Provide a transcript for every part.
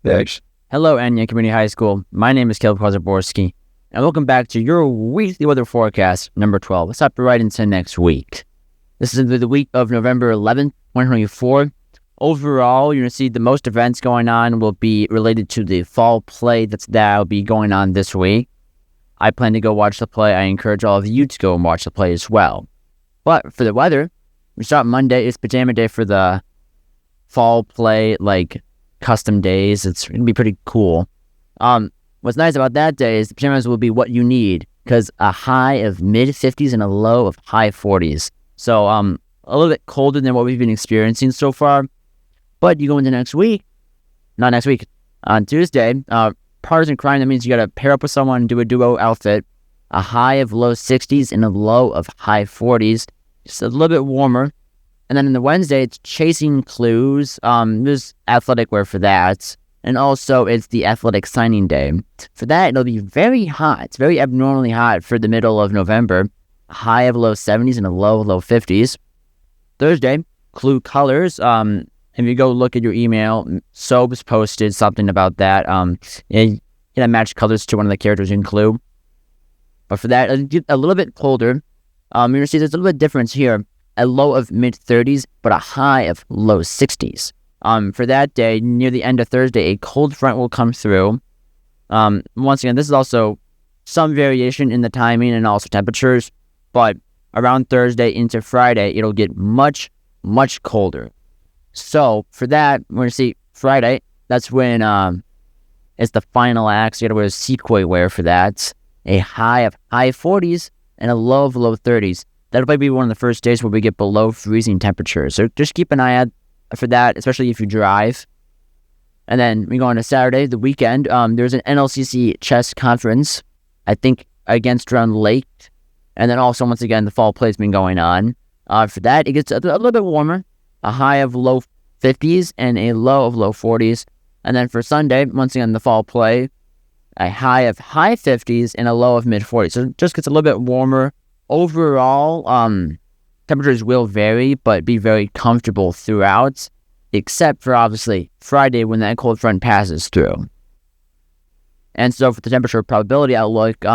Thanks. Hello, Anya Community High School. My name is Caleb Zaborski, and welcome back to your weekly weather forecast, number 12. Let's hop right into next week. This is the week of November 11th, 2024. Overall, you're going to see the most events going on will be related to the fall play that'll be going on this week. I plan to go watch the play. I encourage all of you to go and watch the play as well. But for the weather, we start Monday. It's pajama day for the fall play, custom days. It's going to be pretty cool. What's nice about that day is the pajamas will be what you need, because a high of mid-50s and a low of high 40s. So a little bit colder than what we've been experiencing so far. But you go into on Tuesday, partisan crime, that means you got to pair up with someone, do a duo outfit, a high of low 60s and a low of high 40s, just a little bit warmer. And then on the Wednesday, it's chasing clues. There's athletic wear for that. And also, it's the athletic signing day. For that, it'll be very hot. It's very abnormally hot for the middle of November. A high of low 70s and a low 50s. Thursday, clue colors. If you go look at your email, Sobes posted something about that. You can match colors to one of the characters in Clue. But for that, it'll get a little bit colder. You're going to see there's a little bit of difference here. A low of mid-30s, but a high of low 60s. For that day, near the end of Thursday, a cold front will come through. Once again, this is also some variation in the timing and also temperatures, but around Thursday into Friday, it'll get much, much colder. So for that, we're going to see Friday. That's when it's the final act. So you got to wear sequoia wear for that. A high of high 40s and a low of low 30s. That'll probably be one of the first days where we get below freezing temperatures. So just keep an eye out for that, especially if you drive. And then we go on to Saturday, the weekend. There's an NLCC chess conference, I think, against Round Lake. And then also, once again, the fall play's been going on. For that, it gets a little bit warmer. A high of low 50s and a low of low 40s. And then for Sunday, once again, the fall play, a high of high 50s and a low of mid 40s. So it just gets a little bit warmer. Overall, temperatures will vary, but be very comfortable throughout, except for, obviously, Friday when that cold front passes through. And so for the temperature probability outlook,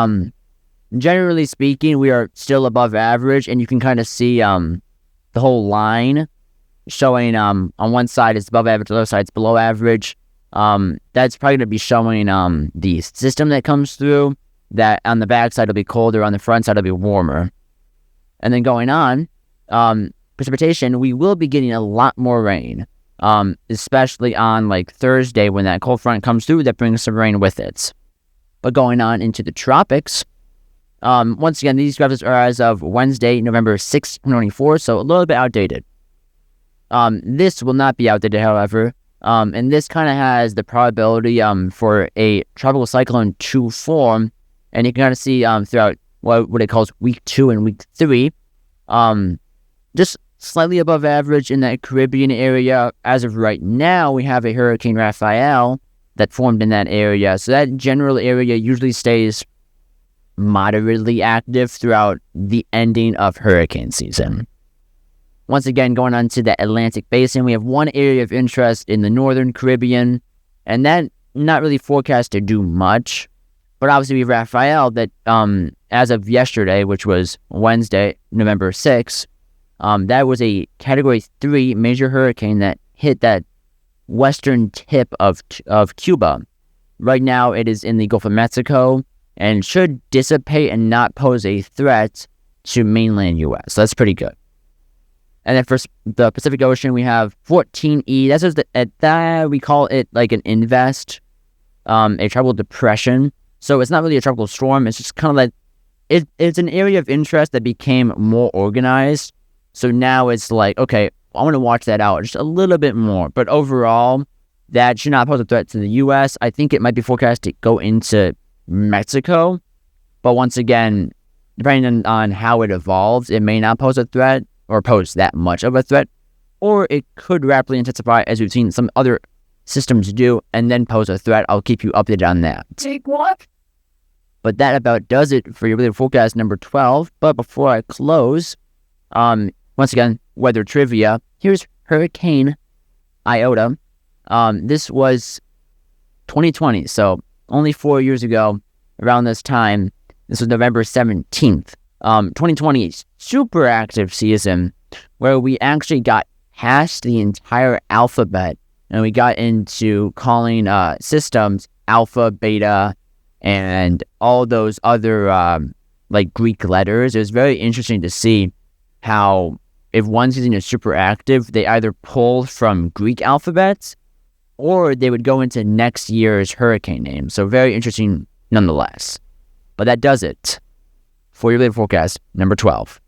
generally speaking, we are still above average, and you can kind of see the whole line showing on one side it's above average, the other side it's below average. That's probably going to be showing the system that comes through, that on the back side will be colder, on the front side will be warmer. And then going on, precipitation, we will be getting a lot more rain, especially on Thursday when that cold front comes through that brings some rain with it. But going on into the tropics, once again, these graphics are as of Wednesday, November 6th, 2024, so a little bit outdated. This will not be outdated, however, and this kind of has the probability for a tropical cyclone to form, and you can kind of see throughout what it calls week 2 and week 3, just slightly above average in that Caribbean area. As of right now, we have a Hurricane Raphael that formed in that area, so that general area usually stays moderately active throughout the ending of hurricane season. Once again, going on to the Atlantic Basin, we have one area of interest in the Northern Caribbean, and that not really forecast to do much. But obviously, we have Raphael that, as of yesterday, which was Wednesday, November 6th, that was a Category 3 major hurricane that hit that western tip of Cuba. Right now, it is in the Gulf of Mexico and should dissipate and not pose a threat to mainland U.S. So that's pretty good. And then for the Pacific Ocean, we have 14E. That's just we call it like an invest, a tropical depression. So it's not really a tropical storm. It's just kind of like, it's an area of interest that became more organized. So now it's like, okay, I want to watch that out just a little bit more. But overall, that should not pose a threat to the U.S. I think it might be forecast to go into Mexico. But once again, depending on how it evolves, it may not pose a threat or pose that much of a threat. Or it could rapidly intensify, as we've seen some other systems do, and then pose a threat. I'll keep you updated on that. Take what? But that about does it for your weather forecast number 12. But before I close, once again, weather trivia. Here's Hurricane Iota. This was 2020. So only 4 years ago, around this time, this was November 17th. 2020 is super active season where we actually got past the entire alphabet and we got into calling systems alpha, beta, and all those other like Greek letters. It was very interesting to see how if one season is super active, they either pull from Greek alphabets or they would go into next year's hurricane names. So very interesting nonetheless. But that does it for your weather forecast number 12.